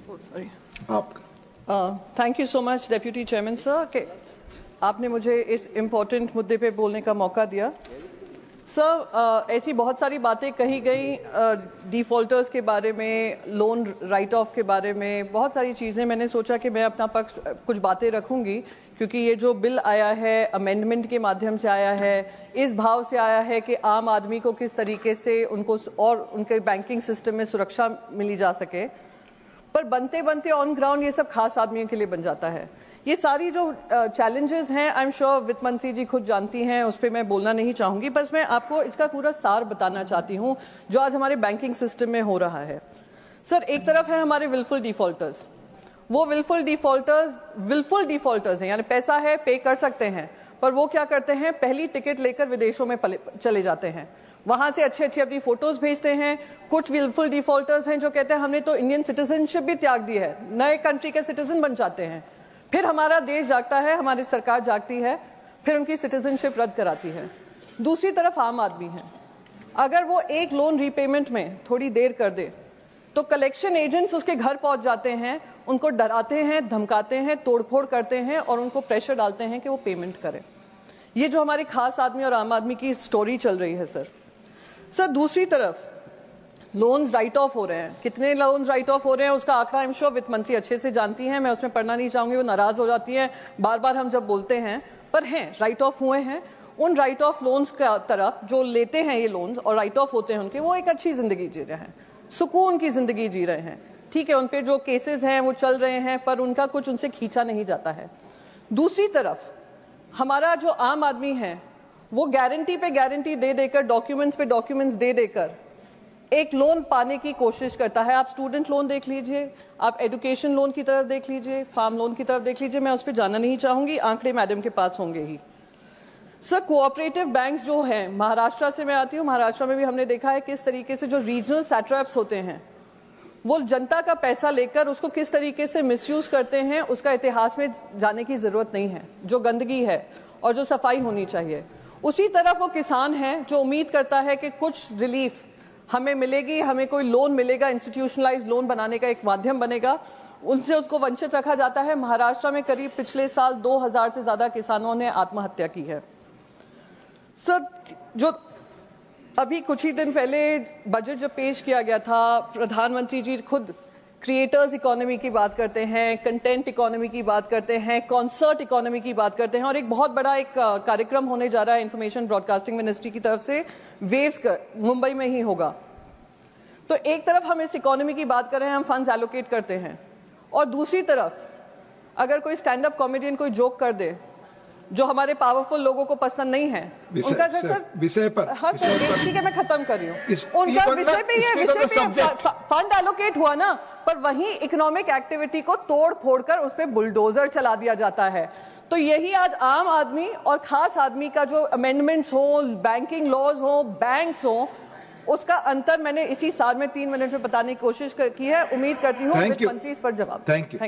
Sorry आपका। Thank you so much deputy chairman sir कि आपने मुझे इस इम्पोर्टेंट मुद्दे पे बोलने का मौका दिया। सर ऐसी बहुत सारी बातें कही गई डिफ़ॉल्टर्स के बारे में, लोन राइट ऑफ के बारे में, बहुत सारी चीज़ें। मैंने सोचा कि मैं अपना पक्ष कुछ बातें रखूंगी क्योंकि ये जो बिल आया है अमेंडमेंट के माध्यम से आया है, इस भाव से आया है कि आम आदमी को किस तरीके से उनको और उनके बैंकिंग सिस्टम में सुरक्षा मिली जा सके, पर बनते बनते ऑन ग्राउंड ये सब खास आदमियों के लिए बन जाता है। ये सारी जो चैलेंजेस हैं, आई एम श्योर वित्त मंत्री जी खुद जानती हैं, उस पर मैं बोलना नहीं चाहूंगी, बस मैं आपको इसका पूरा सार बताना चाहती हूँ जो आज हमारे बैंकिंग सिस्टम में हो रहा है। सर, एक तरफ है हमारे विलफुल डिफॉल्टर्स। वो विलफुल डिफॉल्टर्स हैं, यानी पैसा है, पे कर सकते हैं, पर वो क्या करते हैं, पहली टिकट लेकर विदेशों में चले जाते हैं, वहां से अच्छे अच्छे अपनी फोटोज भेजते हैं। कुछ विलफुल डिफॉल्टर्स हैं जो कहते हैं हमने तो इंडियन सिटीजनशिप भी त्याग दी है, नए कंट्री के सिटीजन बन जाते हैं। फिर हमारा देश जागता है, हमारी सरकार जागती है, फिर उनकी सिटीजनशिप रद्द कराती है। दूसरी तरफ आम आदमी है, अगर वो एक लोन रीपेमेंट में थोड़ी देर कर दे तो कलेक्शन एजेंट्स उसके घर पहुंच जाते हैं, उनको डराते हैं, धमकाते हैं, तोड़फोड़ करते हैं और उनको प्रेशर डालते हैं कि वो पेमेंट करें। ये जो हमारे खास आदमी और आम आदमी की स्टोरी चल रही है सर, दूसरी तरफ लोन्स राइट ऑफ हो रहे हैं। कितने लोन्स राइट ऑफ हो रहे हैं उसका आंकड़ा आई एम श्योर वित्त मंत्री अच्छे से जानती हैं, मैं उसमें पढ़ना नहीं चाहूंगी, वो नाराज हो जाती हैं बार बार हम जब बोलते हैं, पर हैं राइट ऑफ हुए हैं। उन राइट ऑफ लोन्स का तरफ जो लेते हैं ये लोन्स और राइट ऑफ होते हैं उनके, वो एक अच्छी जिंदगी जी रहे हैं, सुकून की जिंदगी जी रहे हैं। ठीक है, उन पे जो केसेस हैं वो चल रहे हैं, पर उनका कुछ उनसे खींचा नहीं जाता है। दूसरी तरफ हमारा जो आम आदमी है वो गारंटी पे गारंटी दे देकर, डॉक्यूमेंट्स पे डॉक्यूमेंट्स दे देकर एक लोन पाने की कोशिश करता है। आप स्टूडेंट लोन देख लीजिए, आप एजुकेशन लोन की तरफ देख लीजिए, फार्म लोन की तरफ देख लीजिए, मैं उस पर जाना नहीं चाहूंगी, आंकड़े मैडम के पास होंगे ही। सर, कोऑपरेटिव बैंक्स जो हैं, महाराष्ट्र से मैं आती हूँ, महाराष्ट्र में भी हमने देखा है किस तरीके से जो रीजनल सैट्रैप्स होते हैं वो जनता का पैसा लेकर उसको किस तरीके से मिसयूज करते हैं, उसका इतिहास में जाने की जरूरत नहीं है। जो गंदगी है और जो सफाई होनी चाहिए, उसी तरफ वो किसान है जो उम्मीद करता है कि कुछ रिलीफ हमें मिलेगी, हमें कोई लोन मिलेगा, इंस्टीट्यूशनलाइज लोन बनाने का एक माध्यम बनेगा, उनसे उसको वंचित रखा जाता है। महाराष्ट्र में करीब पिछले साल 2000 से ज्यादा किसानों ने आत्महत्या की है। सर, जो अभी कुछ ही दिन पहले बजट जब पेश किया गया था, प्रधानमंत्री जी खुद क्रिएटर्स इकोनॉमी की बात करते हैं, कंटेंट इकोनॉमी की बात करते हैं, कॉन्सर्ट इकोनॉमी की बात करते हैं, और एक बहुत बड़ा एक कार्यक्रम होने जा रहा है इंफॉर्मेशन ब्रॉडकास्टिंग मिनिस्ट्री की तरफ से, वेव्स का मुंबई में ही होगा। तो एक तरफ हम इस इकोनॉमी की बात कर रहे हैं, हम फंड्स एलोकेट करते हैं, और दूसरी तरफ अगर कोई स्टैंड अप कॉमेडियन कोई जोक कर दे जो हमारे पावरफुल लोगों को पसंद नहीं है, उनका विषय पर, हाँ सर ठीक है मैं खत्म कर रही हूँ, उनका विषय पे ये फंड एलोकेट हुआ ना, पर वहीं इकोनॉमिक एक्टिविटी को तोड़ फोड़ कर उस पर बुलडोजर चला दिया जाता है। तो यही आज आम आदमी और खास आदमी का जो अमेंडमेंट्स हो, बैंकिंग लॉज हो, बैंक्स हो, उसका अंतर मैंने इसी साल में 3 मिनट में बताने की कोशिश की है। उम्मीद करती हूँ वित्त मंत्री इस पर जवाब। Thank you.